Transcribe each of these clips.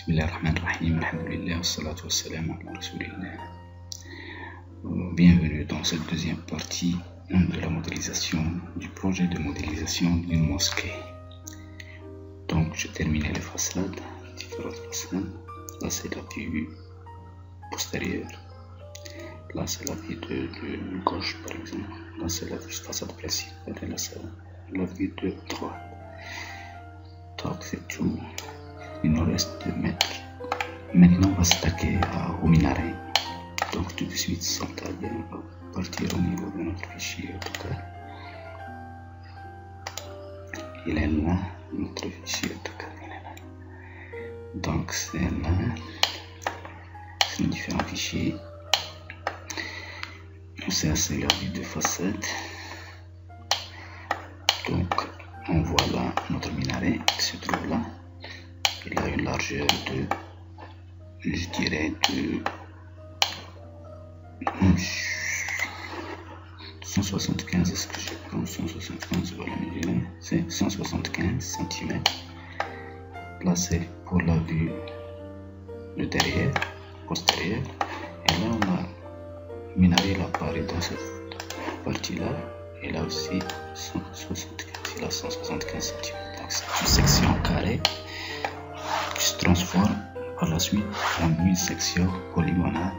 Bismillahirrahmanirrahim, alhamdulillah, wassalatu wassalamu ala rasulillah. Bienvenue dans cette deuxième partie de la modélisation, du projet de modélisation d'une mosquée. Donc j'ai terminé les façades, différentes façades. Là c'est la vue postérieure. Là c'est la vue de gauche par exemple. Là c'est la façade principale et là c'est la vue de droite. Donc c'est tout. Il nous reste de mettre. Maintenant on va s'attaquer au minaret. Donc tout de suite sans tarder on va partir au niveau de notre fichier AutoCAD. Il est là, notre fichier AutoCAD, il est là. Donc c'est là, c'est les différents fichiers. Ça c'est la vue de façade. Donc on voit là notre minaret qui se trouve là. Il a une largeur de, je dirais, de 175, est-ce que je prends 175, voilà, c'est 175 cm. Là c'est pour la vue de derrière, postérieure. Et là on a minaret, il apparaît dans cette partie là. Et là aussi 175, il a 175 cm. Donc c'est une section carrée qui se transforme par la suite en une section polygonale,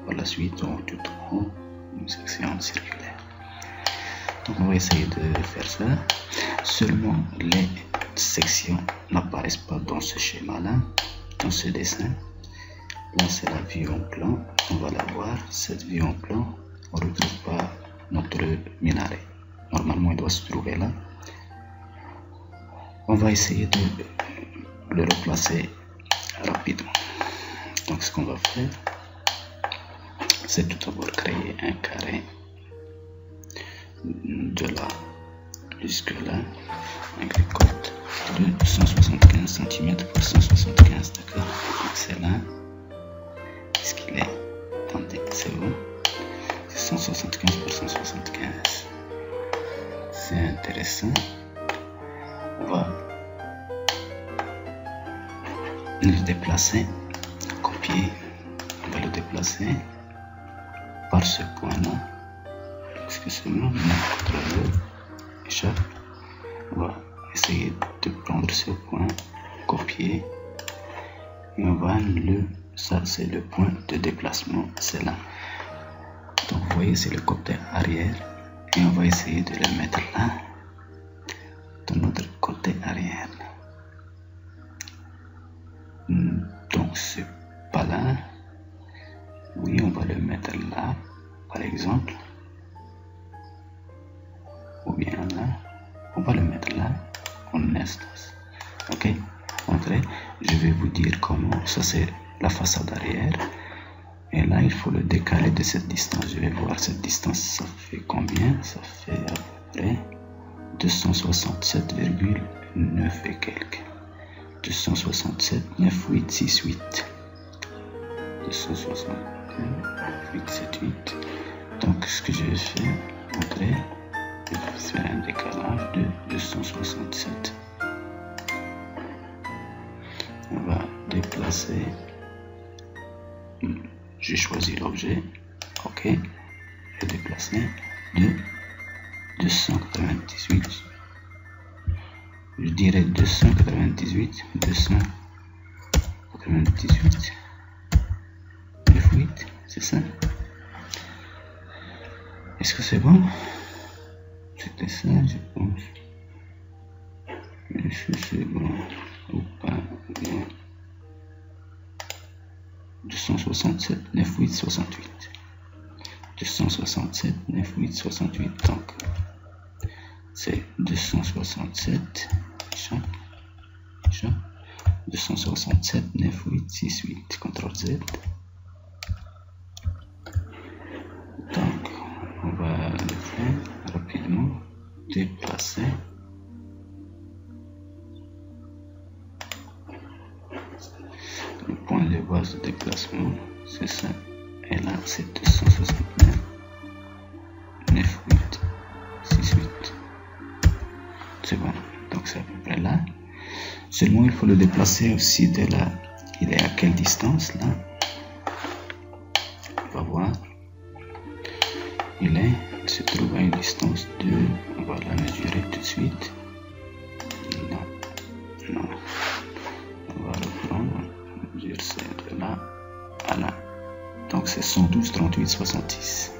par la suite en tout en haut une section circulaire. Donc on va essayer de faire ça. Seulement les sections n'apparaissent pas dans ce schéma là, dans ce dessin. Là c'est la vue en plan, on va la voir. Cette vue en plan, on ne retrouve pas notre minaret. Normalement il doit se trouver là. On va essayer de le replacer rapidement. Donc ce qu'on va faire, c'est tout d'abord créer un carré de là jusque là avec les côtes de 175 cm par 175, d'accord. C'est là, est-ce qu'il est? Attendez, c'est bon, c'est 175 par 175. C'est intéressant. On va le déplacer, copier, on va le déplacer par ce point là. Est-ce que c'est bon? CTRL échappe. On va essayer de prendre ce point, copier, et on va ça c'est le point de déplacement, c'est là. Donc vous voyez c'est le côté arrière et on va essayer de le mettre là, dans notre côté arrière. Donc c'est pas là. Oui, on va le mettre là par exemple, ou bien là, on va le mettre là en instance. Ok, entrez, je vais vous dire comment. Ça c'est la façade arrière et là il faut le décaler de cette distance. Je vais voir cette distance, ça fait combien? Ça fait à peu près 267,9 et quelques. 267,9868. 267,9878. Donc ce que je vais faire, entrer, je vais faire un décalage de 267. On va déplacer. J'ai choisi l'objet, ok, et déplacer de 298. Je dirais 298, 9,8, c'est ça? Est-ce que c'est bon? C'était ça, je pense. Est-ce que c'est bon ou pas? 267, 9,868. 267, 9,868. Donc, c'est 267. 267 9868, CTRL Z. Donc on va le faire rapidement, déplacer. Le point de base de déplacement, c'est ça. Et là c'est 269 9868. C'est bon, donc c'est à peu près là. Seulement il faut le déplacer aussi de la il est à quelle distance là? On va voir. Il se trouve à une distance de, on va la mesurer tout de suite. Non. On va reprendre, on mesure ça de là à là. Donc c'est 112, 38, 66.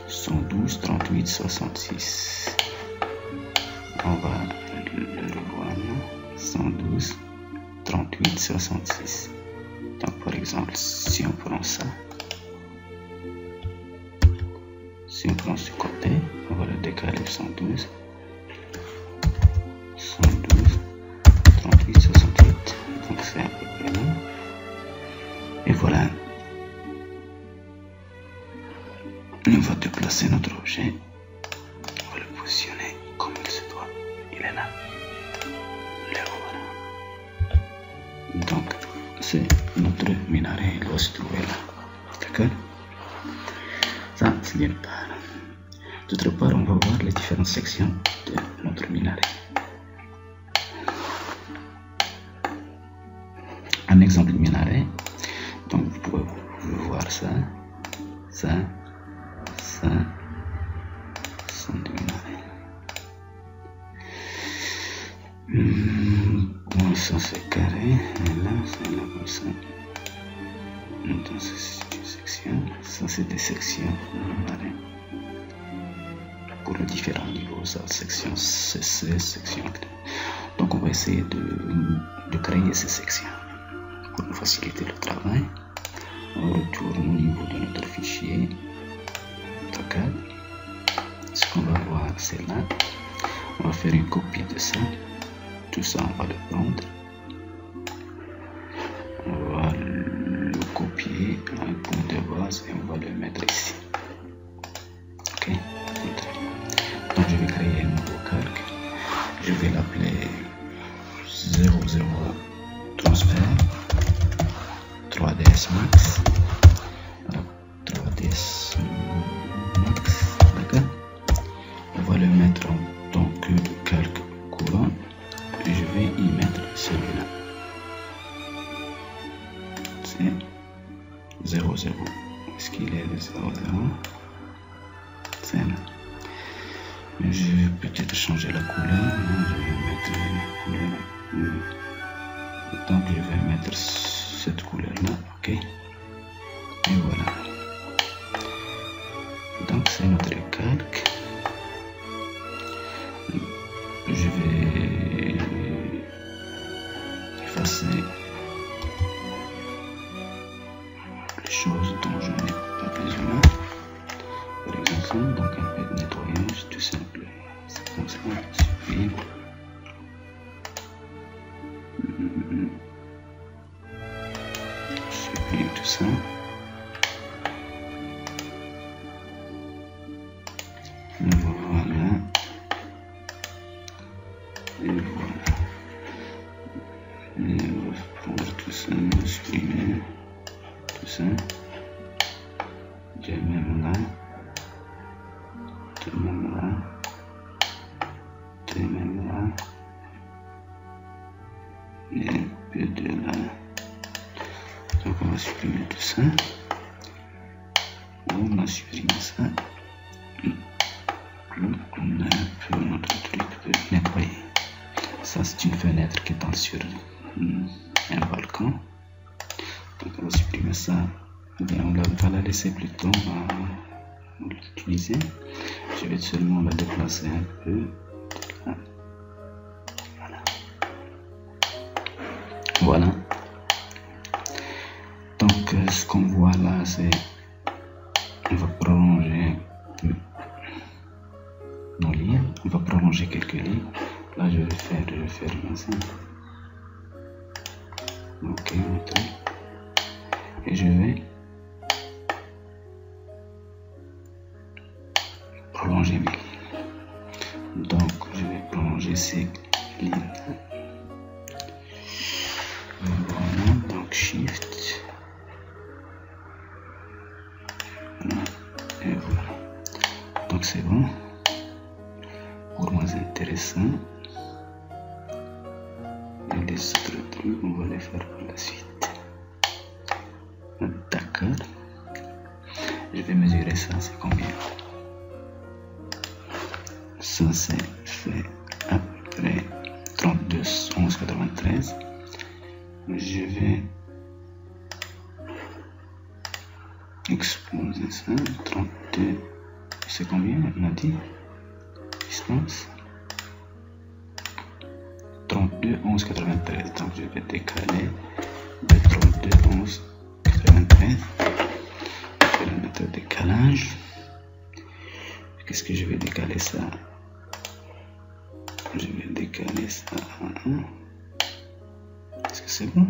112, 38, 66. On va le revoir là. 112, 38, 66. Donc par exemple, si on prend ça, si on prend ce côté, on va le décaler 112, 38, 68. Donc c'est à peu près là. Et voilà. On va déplacer notre objet. On va le positionner comme il se doit. Il est là. Le voilà. Donc c'est notre minaret. Il doit se trouver là. D'accord? Ça, c'est d'une part. D'autre part, on va voir les différentes sections de notre minaret. Un exemple de minaret. Donc vous pouvez voir ça, ça de minaret. Bon, ça c'est carré, et là c'est là comme ça. Donc c'est une section, ça c'est des sections de minaret. Pour les différents niveaux, ça, section CC, section. Donc on va essayer de créer ces sections pour nous faciliter le travail. On retourne au niveau de notre fichier. D'accord. Ce qu'on va voir, c'est là. On va faire une copie de ça. Tout ça, on va le prendre. On va le copier à un point de base et on va le mettre ici. Ok. Donc je vais créer un nouveau calque. Je vais l'appeler 00 transfert 3ds max. Voilà, 3ds max. D'accord. On va le mettre en tant que calque courant et je vais y mettre celui-là. C'est 00. Est-ce qu'il est le 00? C'est là. Mais je vais peut-être changer la couleur. Je vais mettre une couleur. Donc je vais mettre cette couleur là. Ok. Et voilà. Donc c'est notre calque. Je vais effacer les choses dont je n'ai pas besoin. Par exemple, donc un peu de nettoyage tout simple. C'est comme ça, supprime. Supprime tout ça. Voilà. Et voilà. Et on va prendre tout ça, supprimer tout ça. De même là. De même là. De même là. Et un peu de là. Donc on va supprimer tout ça. On a supprimé ça. On a un peu notre truc de nettoyer. Ça c'est une fenêtre qui est sur un balcon. Donc on va supprimer ça. Bien, on va la laisser plutôt l'utiliser. Je vais seulement la déplacer un peu. Voilà. Voilà. Donc ce qu'on voit là, c'est on va prolonger un peu nos lignes. On va prolonger quelques lignes. Là je vais faire ainsi. Ok, et je vais prolonger mes lignes. Donc je vais prolonger ces lignes. Voilà, donc Shift. Voilà, et voilà. Donc c'est bon. Pour moins intéressant. Et les autres trucs, on va les faire par la suite. D'accord. Je vais mesurer ça, c'est combien? Ça c'est fait après 32, 11, 93. Je vais exposer ça. 32, c'est combien on a dit? Distance 32, 11, 93. Donc je vais décaler de 32, 11, 93. Je vais le mettre au décalage. Qu'est-ce que je vais décaler ça? Je vais décaler ça à 1. Est-ce que c'est bon?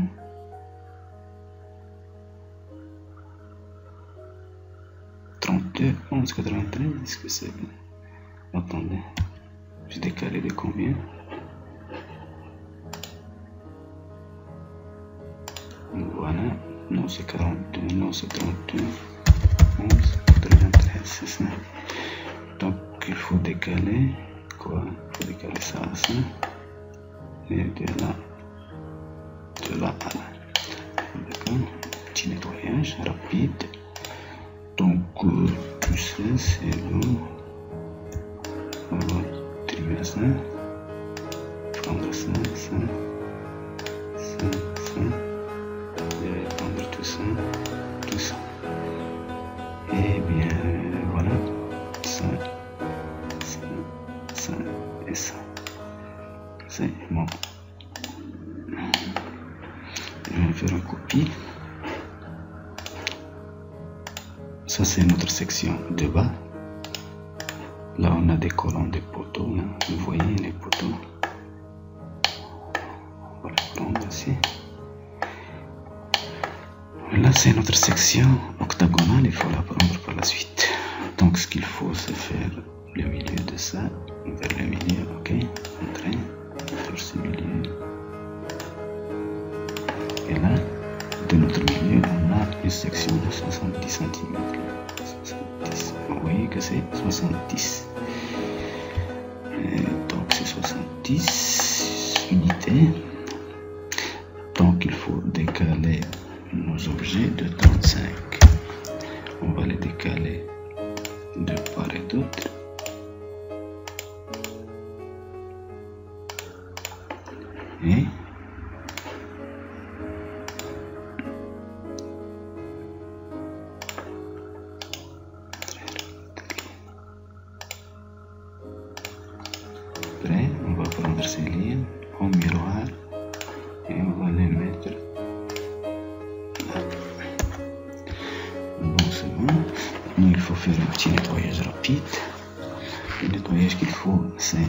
« 11, 93, est-ce que c'est bon? Attendez, je décalé de combien? Voilà, non c'est 42, non c'est 32, 11, 93, c'est ça. Donc il faut décaler quoi? Il faut décaler ça à ça et de là à là. D'accord, petit nettoyage rapide. Donc tout ça c'est bon. On va trimer ça, prendre ça, et prendre tout ça. Et bien voilà, ça et ça. C'est bon. Je vais faire une copie. Ça c'est notre section de bas. Là on a des colonnes de poteaux. Là. Vous voyez les poteaux. On va les prendre ici. Là c'est notre section octagonale. Il faut la prendre par la suite. Donc ce qu'il faut c'est faire le milieu de ça vers le milieu. Ok. Entrer vers ce milieu. Et là, de notre milieu, on a une section de 70 cm. 70. Vous voyez que c'est 70. Et donc c'est 70 unités. Donc il faut décaler nos objets de 35. On va les décaler de part et d'autre. Et après, on va prendre ces lignes au miroir et on va les mettre là. Bon, c'est bon. Maintenant, il faut faire un petit nettoyage rapide. Le nettoyage qu'il faut, c'est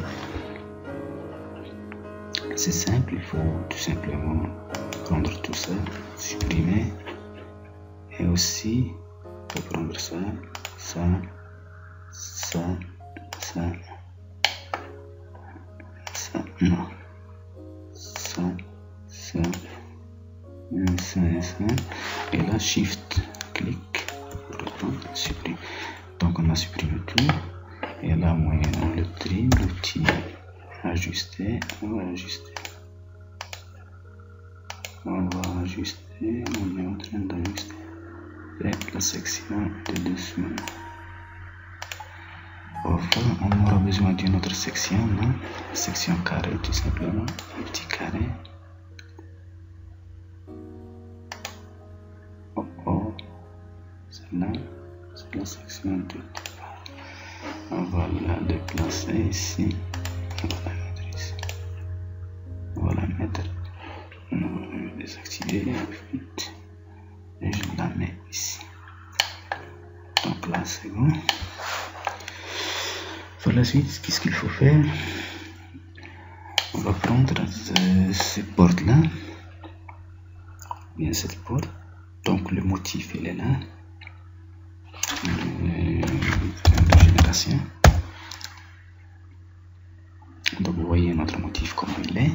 simple. Il faut tout simplement prendre tout ça, supprimer. Et aussi, il faut prendre ça, non, ça, et là shift clic pour le prendre, supprimer. Donc on a supprimé tout, et là moyennant le trim, l'outil ajuster, on va ajuster, on est en train d'ajuster la section de dessous. Enfin, on aura besoin d'une autre section, non? Section carré, tout simplement, un petit carré. Oh, celle-là, c'est la section de départ. On va la déplacer ici. On va la mettre ici. On va la mettre. On va désactiver ensuite. Et je la mets ici. Donc là, c'est bon. Par la suite, qu'est-ce qu'il faut faire? On va prendre cette porte-là, bien cette porte. Donc le motif il est là, de génération. Donc vous voyez notre motif comme il est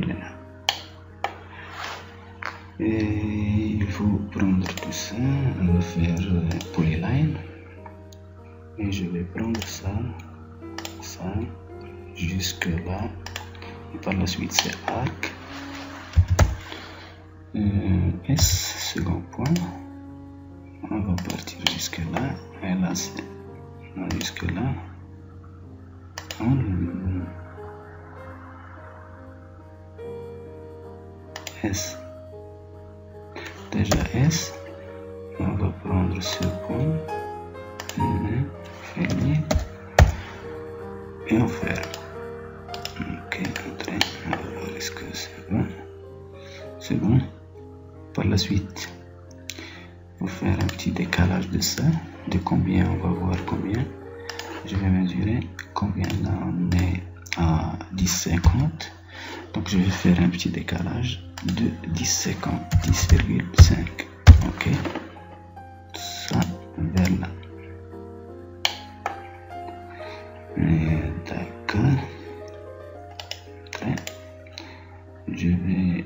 là. Et il faut prendre tout ça, on va faire polyline. Et je vais prendre ça, jusque là. Et par la suite c'est arc. S, second point. On va partir jusque là. Et là, c'est jusque là. S. Déjà S. On va prendre ce point. Fermer. Et on ferme. Ok, entrée. On va voir est-ce que c'est bon. C'est bon. Par la suite, il faut faire un petit décalage de ça. De combien, on va voir combien. Je vais mesurer combien là on est à 10,50. Donc je vais faire un petit décalage de 10,50, 10,5. Ok. Ça vers là. D'accord. Je vais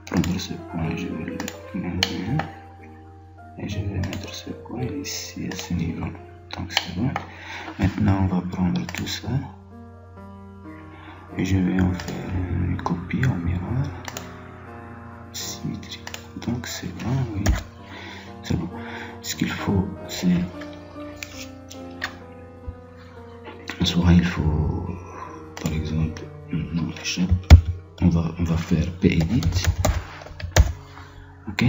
prendre ce point, je vais le maintenir et je vais mettre ce point ici à ce niveau. Donc c'est bon. Maintenant on va prendre tout ça et je vais en faire une copie en miroir symétrique. Donc c'est bon, oui, c'est bon. Ce qu'il faut, c'est soit il faut, par exemple, non, échappe. On va faire P-Edit. Ok,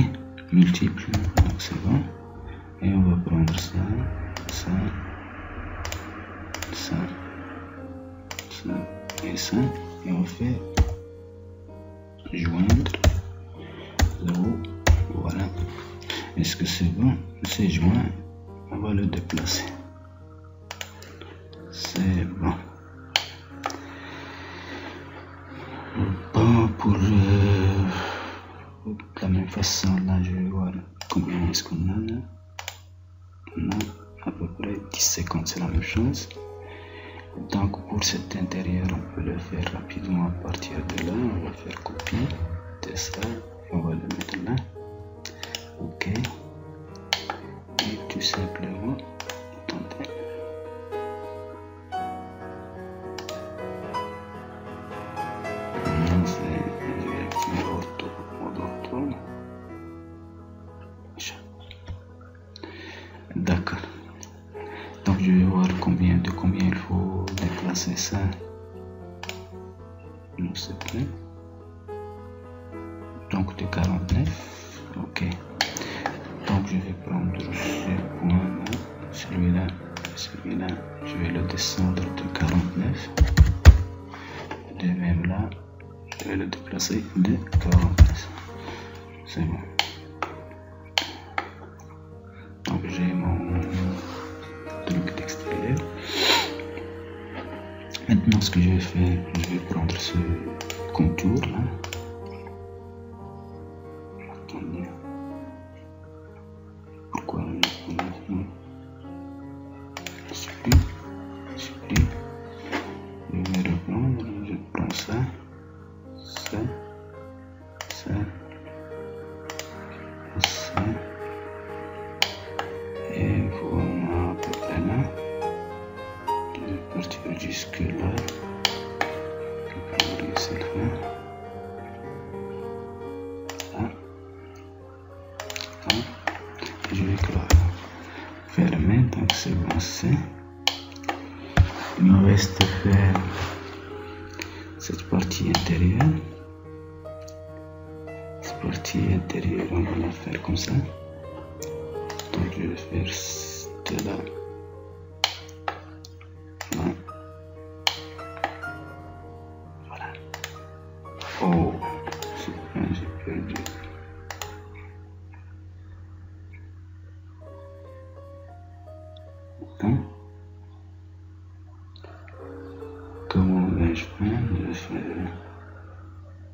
multiple, donc c'est bon. Et on va prendre ça, ça, ça, ça et ça. Et on va faire joindre 0. Voilà. Est-ce que c'est bon? C'est joint. On va le déplacer. C'est bon. Bon, pour de la même façon, là, je vais voir combien est-ce qu'on a là. On a à peu près 10,50, c'est la même chose. Donc, pour cet intérieur, on peut le faire rapidement à partir de là. On va faire copie de ça et on va le mettre là. Ok. Et tout simplement, attendez. D'accord. Donc je vais voir combien il faut déplacer ça. Non, c'est prêt. Donc de 49. Ok. Donc je vais prendre ce point là, celui-là, celui-là. Je vais le descendre de 49. De même là, je vais le déplacer de 49. C'est bon. Donc j'ai mon truc d'extérieur. Maintenant ce que je vais faire, je vais prendre ce contour là. Attendez. Pourquoi supprime. Je vais reprendre, je prends ça, ça, ça, ça. Et voilà à peu près là. Je vais partir jusque là. Je vais prendre cette fois. Là. Là. Et je vais fermer. Donc c'est bon, c'est. Il me reste faire cette partie intérieure. Cette partie intérieure, on va la faire comme ça. Donc je vais faire de là. Là. Voilà. Oh, j'ai perdu. Attends. Comment vais-je faire? Je vais faire.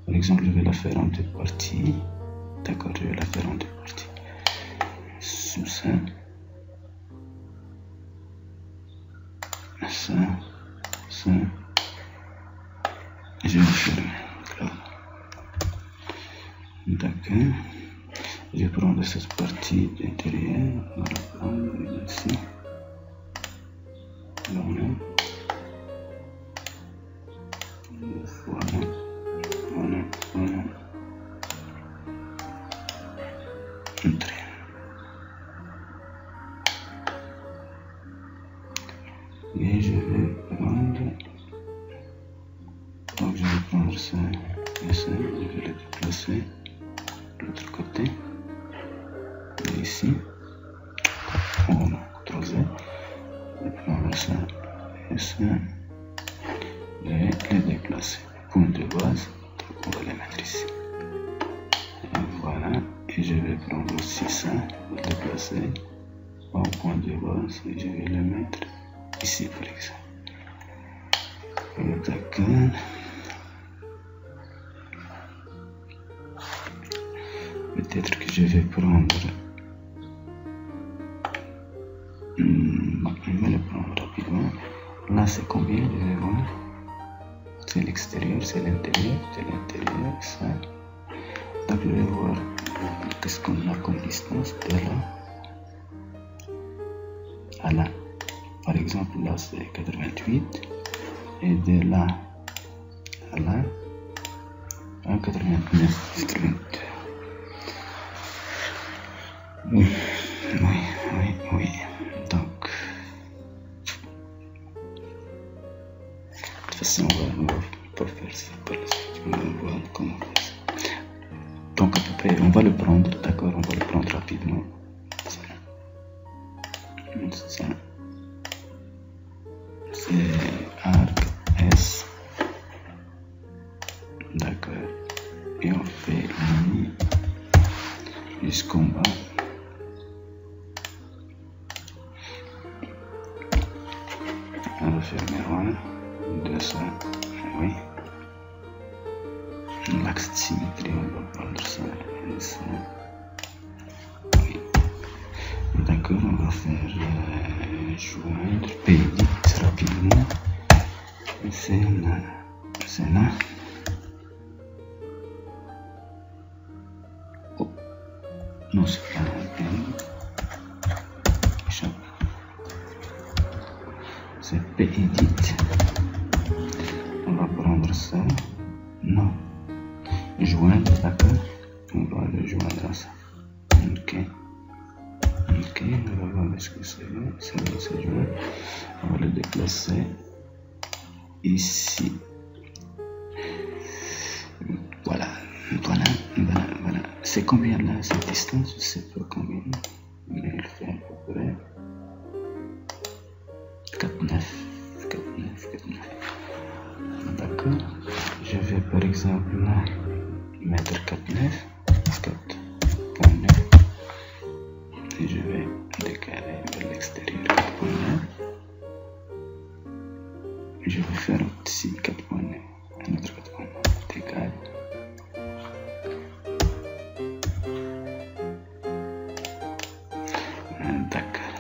Par exemple, je vais la faire en deux parties. D'accord, je vais la faire en deux parties. Sous ça. Ça. Ça. Je vais fermer. D'accord. Je vais prendre cette partie d'intérieur. On va la prendre ici. Voilà. Voilà. Voilà. Voilà. et je vais prendre, donc je vais prendre ça et ça, je vais le déplacer de l'autre côté, et ici, on va CTRL Z, je vais prendre ça et ça, je vais les déplacer, point de base, donc on va les mettre ici, et voilà, et je vais prendre aussi ça, le déplacer au point de base, et je vais le mettre ici par exemple. D'accord. Peut-être que je vais prendre, je vais le prendre rapidement. Là c'est combien, je vais voir. C'est l'extérieur, c'est l'intérieur, ça. Donc je vais voir qu'est-ce qu'on a comme distance de là à là. Par exemple là c'est 88 et de là à là à 89. Oui. Donc de toute façon on va pas faire ça par la suite. On va voir comment faire ça. Donc à peu près on va le prendre, d'accord, on va le prendre rapidement. Ça. C'est arc S, d'accord, et on fait ligne jusqu'en bas, on va faire numéro 1 de ça, oui, l'axe de symétrie, on va prendre ça et ça, oui, d'accord, on va faire joindre P10 rapidement, c'est là, oh, non c'est pas c'est P-edit, on va prendre ça, non, joindre, d'accord, on va le joindre à ça, ok, on va voir ce que c'est joint, on va le déplacer ici, voilà, c'est combien là, cette distance, je sais pas combien, mais elle fait à peu près 4,9, d'accord, je vais par exemple là mettre 4,9 et je vais décaler vers l'extérieur 4,9, je vais faire ici 4,9, un autre 4,9, décale, d'accord,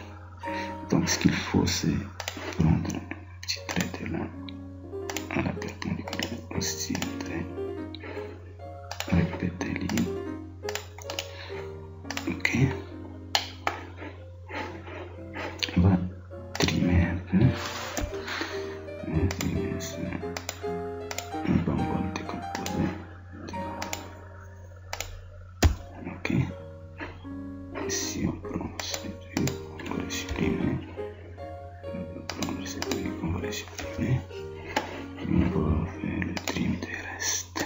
donc ce qu'il faut c'est prendre un petit trait de là à la perpendiculaire, aussi un trait, répéter ligne, ok, on va trimer un peu, ça, on va le décomposer, ok, ici on prend ces deux, on va les supprimer, on va prendre ces deux, on va les supprimer, on va faire le trim des restes,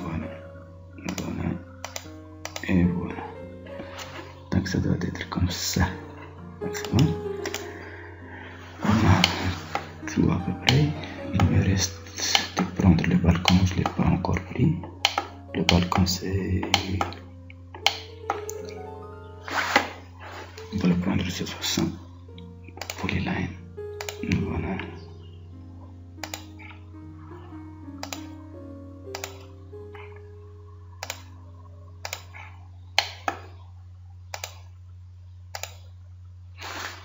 voilà, et voilà, donc ça doit être comme ça, donc c'est bon, on a tout à peu près, il me reste de prendre le balcon, je ne l'ai pas encore pris, le balcon c'est, on va le prendre sur 60 polyline, voilà.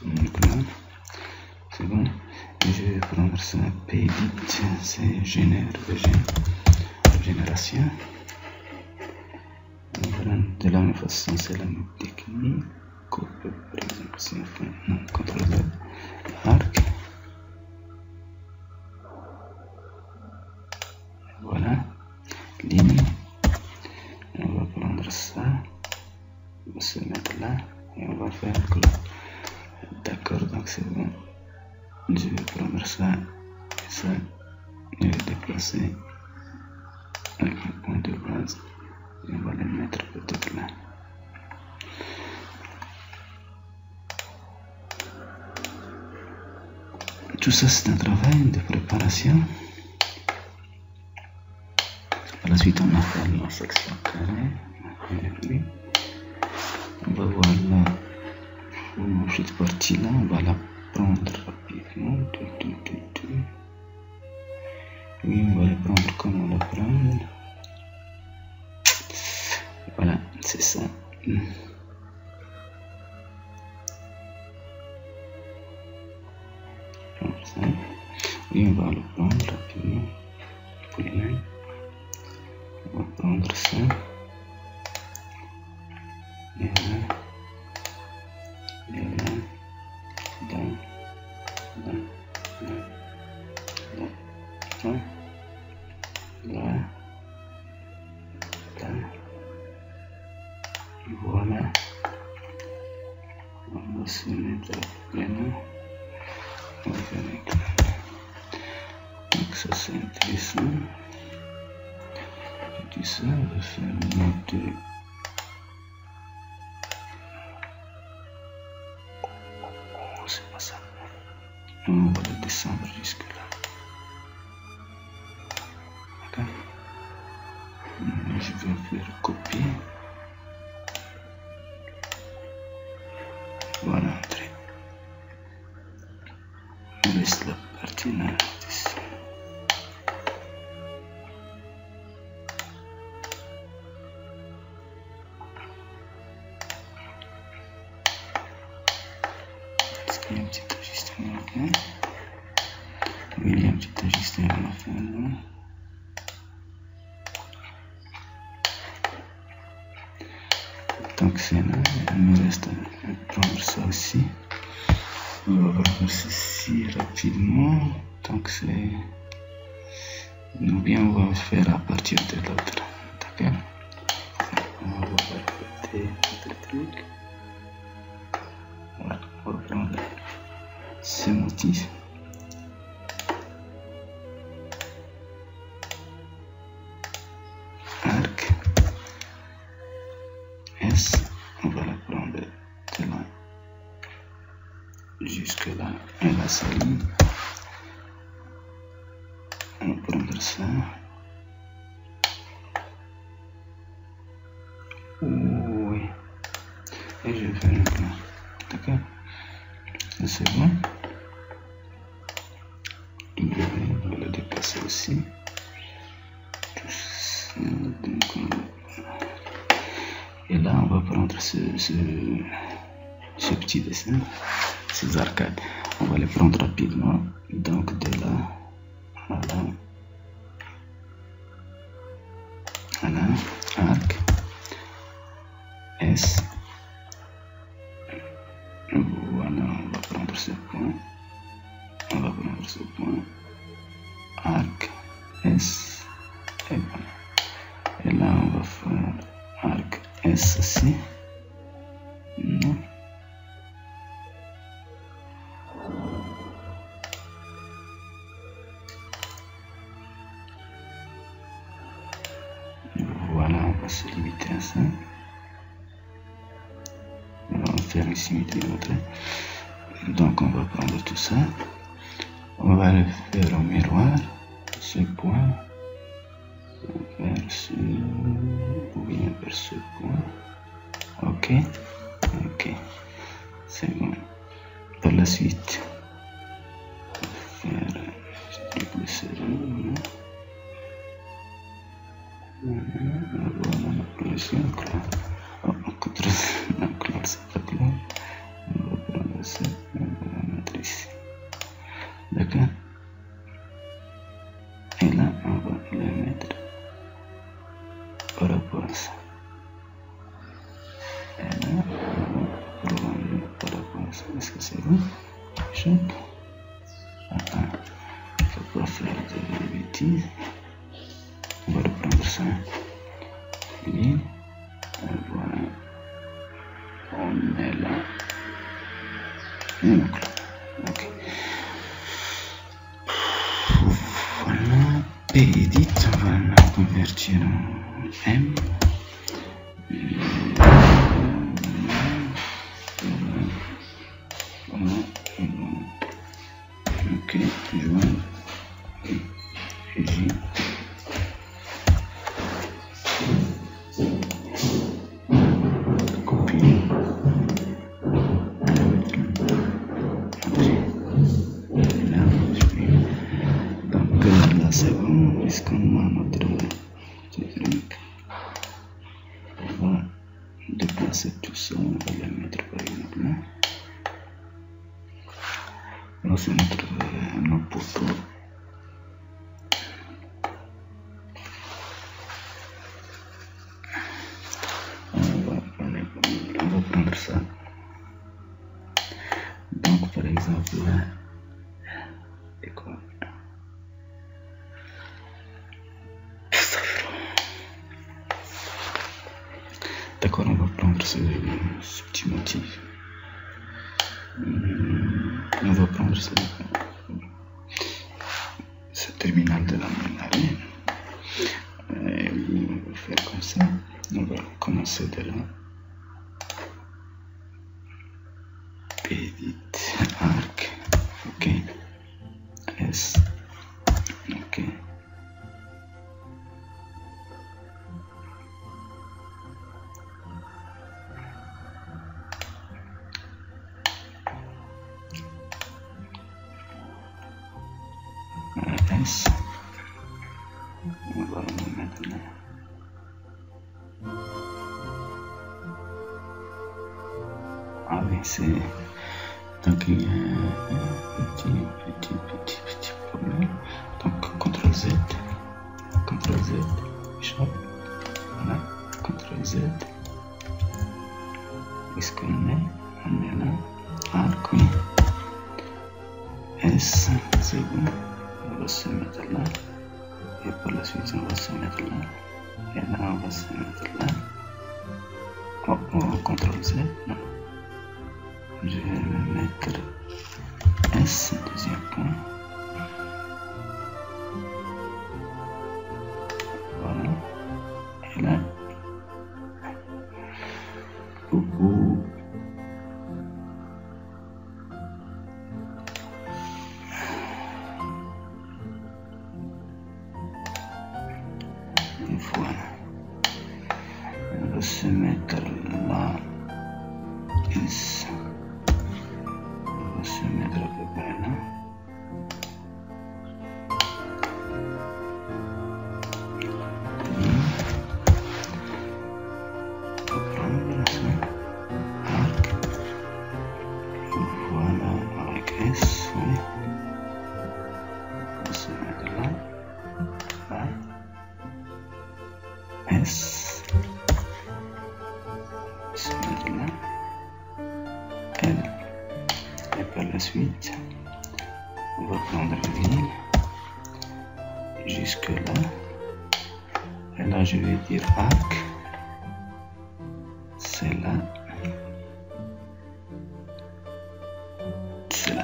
Donc là, c'est bon. Et je vais prendre ça, P-edit, c'est génération. Voilà, de la même façon, c'est la même technique. Coupe, par exemple, si on fait non, CTRL-Z, arc. Voilà, ligne. On va prendre ça, on va se mettre là et on va faire close. D'accord, donc c'est bon. Je vais prendre ça et ça et le déplacer avec un point de base et on va le mettre peut-être là. Tout ça c'est un travail de préparation. Par la suite on a fait la section carrée. On va voir là cette partie là, on va la prendre rapidement. Oui, on va la prendre comme on la prend. Voilà, c'est ça. Comme ça. Oui, on va le prendre rapidement. Pour les mains. On va prendre ça. Et là. Et là. Là. Là. Là. Là. Là. Là. Voilà. On va se mettre maintenant. On va faire avec là. Donc ça c'est intéressant. Et tout ça, on va faire le mode de... Oh, c'est pas ça. On va le descendre jusque là. D'accord. Je vais faire copier. Voilà, entrer. On laisse la partie là ici. Est-ce qu'il y a un petit ajustement à faire? Oui, il y a un petit ajustement à faire là. Donc c'est là, il me reste à prendre ça aussi. On va prendre ceci rapidement. Donc c'est... Ou bien on va le faire à partir de l'autre. D'accord? On va répéter notre truc. Voilà, on va prendre ce motif. Arc. S. On va la prendre de là jusque là. Et la saline. On va prendre ça. Oui. Et je vais faire un plan. D'accord? C'est bon. On va le déplacer aussi. Donc, et là, on va prendre ce petit dessin, ces arcades. On va les prendre rapidement. Donc, de là à là. Voilà, arc, S. Voilà, on va prendre ce point. On va prendre ce point. Arc, S. Et voilà. Et là, on va faire arc S aussi. Non. Voilà, on va se limiter à ça. On va faire une symétrie entre. Donc on va prendre tout ça. On va le faire au miroir. Ce point. Vers ce... ou bien vers ce point. Ok. Ok. C'est bon. Par la suite, on va faire triple serrure. Voilà la position claire. Oh, clair, c'est pas clair. On va prendre ça, on va la mettre ici. D'accord? Et là, on va le mettre par rapport à ça. Et là, on va prolonger par rapport à ça. Est-ce que c'est bon? Chouette. Attends, il ne faut pas faire de bêtises. On va reprendre ça. Bien. Voilà. On met là. et donc là. Ok. Voilà, P-edit, on va la convertir en M. Voilà. Ok, joindre et J. Copier. Donc là c'est bon, puisqu'on a notre truc. On va déplacer tout ça, on va le mettre par exemple là. Là c'est notre poteau. On va prendre ça. Donc par exemple là, et quoi? D'accord, on va prendre ce petit motif. On va prendre ce terminal de la ligne. Et on va faire comme ça. On va commencer de là. Edit, arc, ok. S, ok. S, on va le mettre là. Ah oui, c'est... Donc il y a un petit problème. Donc CTRL Z, Sharp, voilà, CTRL Z. Est-ce qu'on est? On est là. Arc, oui. S, c'est bon. On va se mettre là. Et par la suite, on va se mettre là. Et là, on va se mettre là. Oh, CTRL Z, non. Je vais mettre S, deuxième point. Voilà. Et là. Coucou. Et voilà. On va se mettre là. S. On va se mettre à peu près là. On va prendre ça. Arc. Voilà, avec S, oui. On va se mettre là. Là. S. On va se mettre là. L. Et par la suite, on va prendre une ligne jusque là. Et là, je vais dire arc. C'est là. C'est là.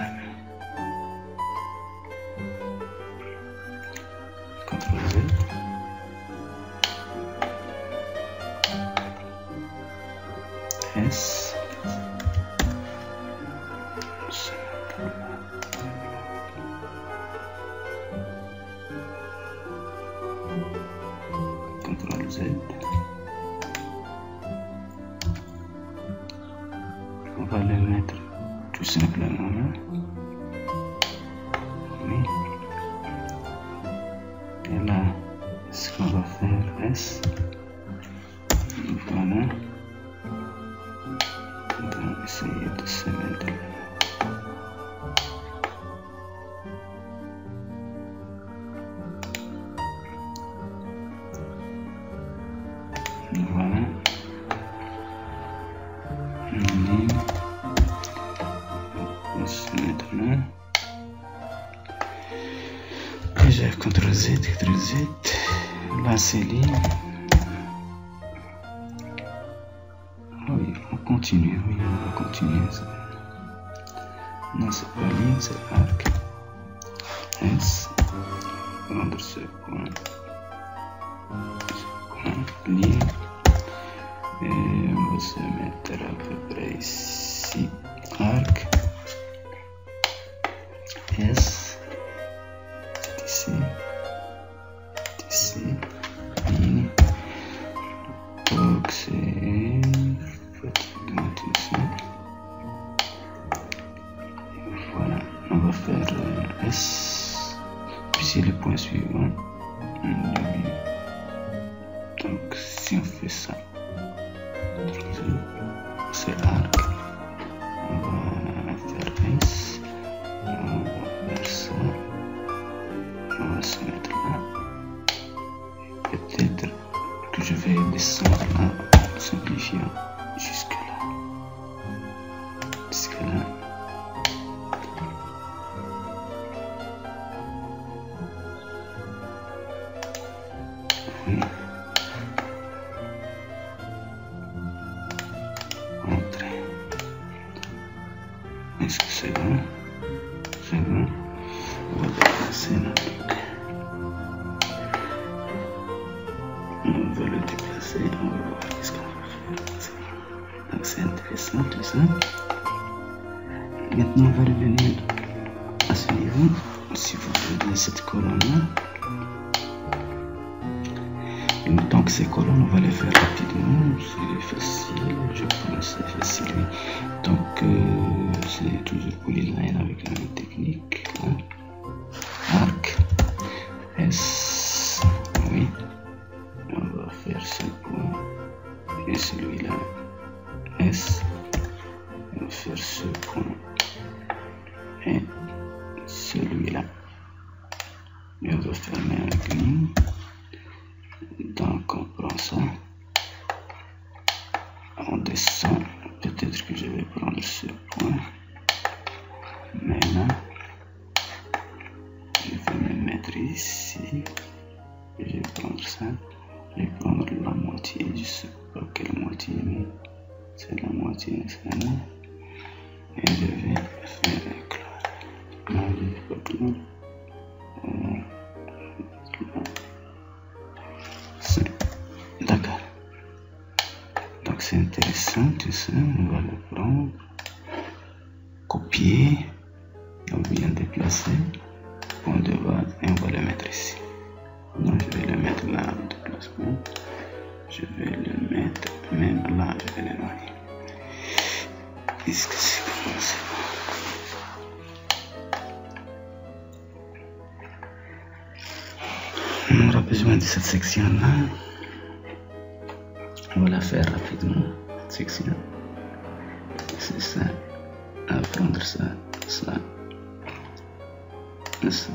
CTRL Z. S. CTRL Z. On va le mettre tout simplement là. Oui. Et là, ce qu'on va faire, S. Voilà. On va essayer de se mettre là. Voilà. Une ligne. On va se mettre là. Déjà CTRL Z. Là c'est ligne. Oui, on continue. Oui, on va continuer. Non, c'est pas ligne, c'est arc. S. Prendre ce point. Ligne. Et on va se mettre à peu près ici. Arc. S. Ici. Ici. Ligne. Donc c'est voilà, on va faire S, puis c'est le point suivant. Donc si on fait ça, c'est arc, on va faire S, on va faire ça, on va se mettre là, peut-être que je vais descendre là, simplifiant jusque là, jusque là. Oui. Entrer. Est-ce que c'est bon? C'est bon. On va déplacer notre truc. On va le déplacer. On va voir ce qu'on va faire. Donc c'est intéressant tout ça. Maintenant on va revenir à ce niveau. Si vous regardez cette colonne là. Donc ces colonnes, on va les faire rapidement, c'est facile, je pense c'est facile. Donc c'est toujours polyline avec la même technique. Hein. Arc, S, oui, on va faire ce point, et celui-là, S, on va faire ce point, et celui-là, et on va fermer avec ligne. Donc on prend ça, on descend, peut-être que je vais prendre ce point, mais là, je vais me mettre ici, je vais prendre ça, je vais prendre la moitié, je sais pas quelle moitié, mais c'est la moitié, c'est là, et je vais faire éclore, non je vais pas éclore, d'accord. Donc c'est intéressant tout ça, on va le prendre, copier, on va bien déplacer, point de base et on va le mettre ici. Non, je vais le mettre là en déplacement, je vais le mettre même là, je vais l'éloigner. Est-ce que c'est bon, c'est bon. On aura besoin de cette section là. On va la faire rapidement, cette section. C'est ça. On va prendre ça, ça, ça,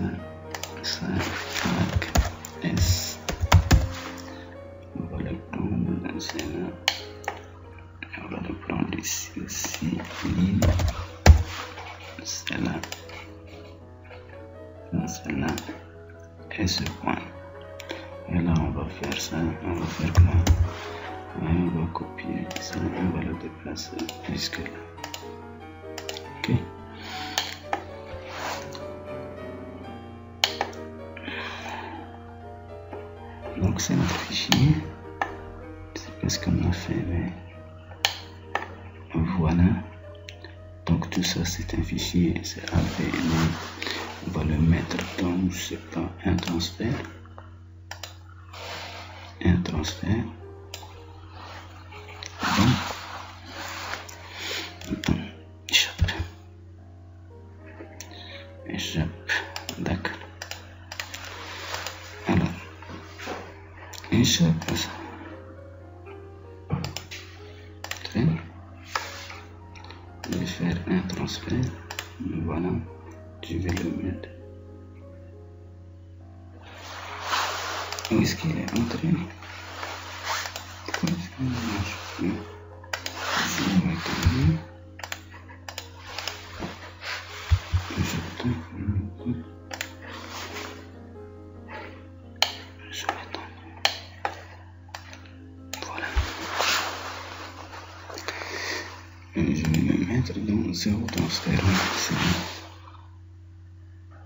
ça, arc, S. On va le prendre dans celle-là. On va le prendre ici aussi, ligne. Celle-là. Celle-là. Et ce point. Et là, on va faire ça. On va faire quoi? On va copier ça, on va le déplacer jusque là. Ok. Donc c'est notre fichier. C'est pas ce qu'on a fait, mais voilà. Donc tout ça c'est un fichier, c'est AVL. On va le mettre dans, je sais pas, un transfert. Un transfert. Échappe, d'accord. Alors, échappe ça. Très bien. Je vais faire un transfert. Voilà, je vais le mettre. Où est-ce qu'il est entré? Pourquoi est-ce qu'il ne marche plus? Je vais mettre. Voilà. Et je vais le mettre. mettre dans 0 transfert.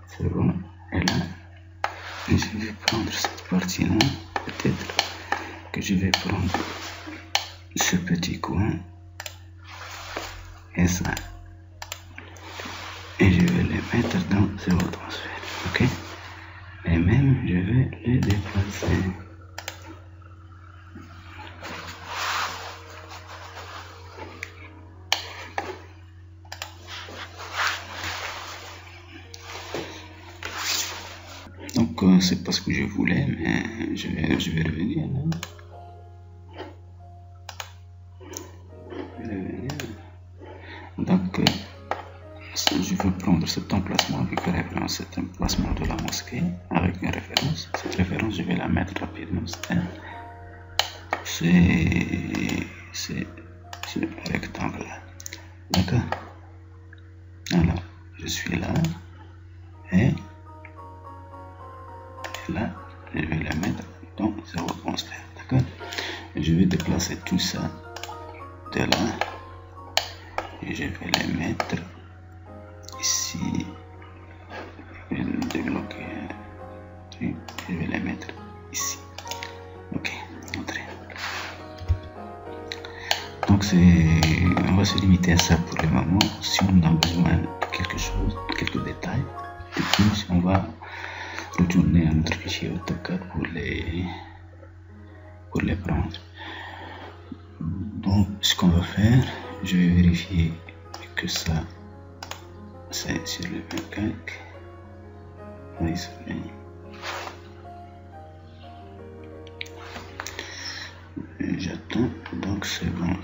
C'est bon. Et là, je vais prendre cette partie-là. Peut-être que je vais prendre ce petit coin et ça. Et je vais les mettre dans 0 transfert. Ok? Et même, je vais les déplacer. Donc, c'est pas ce que je voulais, mais je vais revenir. Donc, je veux prendre cet emplacement avec référence, cet emplacement de la mosquée avec une référence. Cette référence, je vais la mettre rapidement. C'est ce rectangle-là. D'accord? Alors, je suis là et là, je vais la mettre dans 0 transfert. D'accord? Je vais déplacer tout ça de là et je vais les mettre ici. Je vais débloquer. Je vais les mettre ici. Ok, entrez. Donc on va se limiter à ça pour le moment. Si on a besoin de quelque chose, quelques détails de plus, on va retourner à notre fichier AutoCAD pour les prendre. Donc ce qu'on va faire, je vais vérifier que ça c'est sur le 24. Oui, c'est bien. J'attends, donc c'est bon,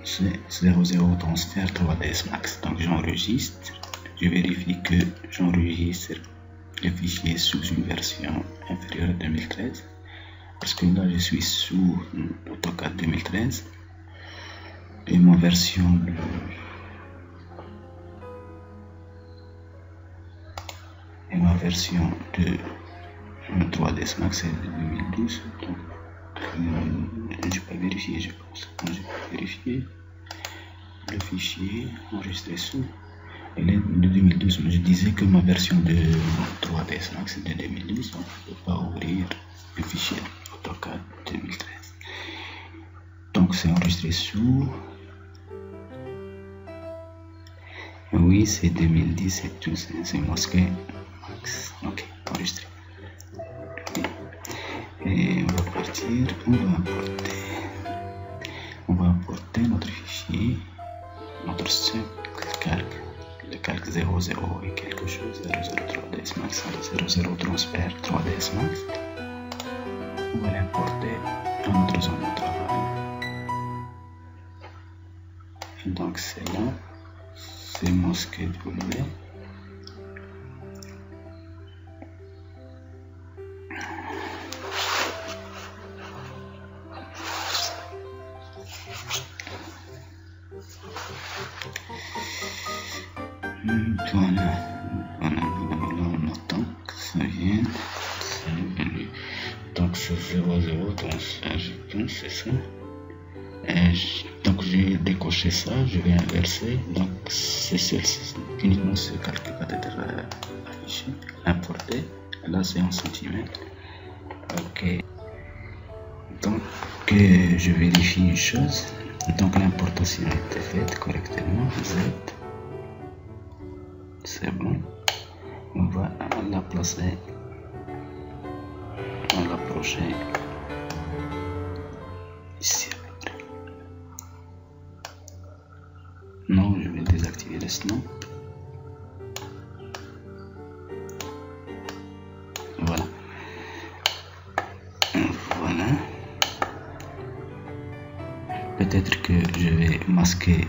c'est 00 transfert 3ds Max. Donc j'enregistre, je vérifie que j'enregistre le fichier sous une version inférieure à 2013, parce que là je suis sous AutoCAD 2013 et ma version de 3ds Max est de 2012. Donc je peux vérifier, je pense. Je peux vérifier le fichier enregistré sous. Elle est de 2012, mais je disais que ma version de 3ds Max est de 2012, donc je ne peux pas ouvrir le fichier AutoCAD 2013. Donc c'est enregistré sous. Oui, c'est 2010 et tout, c'est mosquée Max. Ok, enregistré. Et on va partir, on va importer notre fichier, notre calque, le calque 00 et quelque chose, 00 3ds Max, 00 transfert 3ds Max. On va l'importer dans notre zone de travail. Et donc c'est là, c'est mosquée W. Voilà, on attend que ça vienne, c'est venu. Donc c'est 00 transfert, je pense, c'est ça. Donc j'ai décoché ça, je vais inverser, donc c'est uniquement ce calque qui va être affiché, importé, là c'est en centimètres. Ok, donc je vérifie une chose, donc l'importation a été faite correctement, Z. C'est bon, on va la placer, on va l'approcher ici. Non, je vais désactiver le snap. Voilà. Voilà. Peut-être que je vais masquer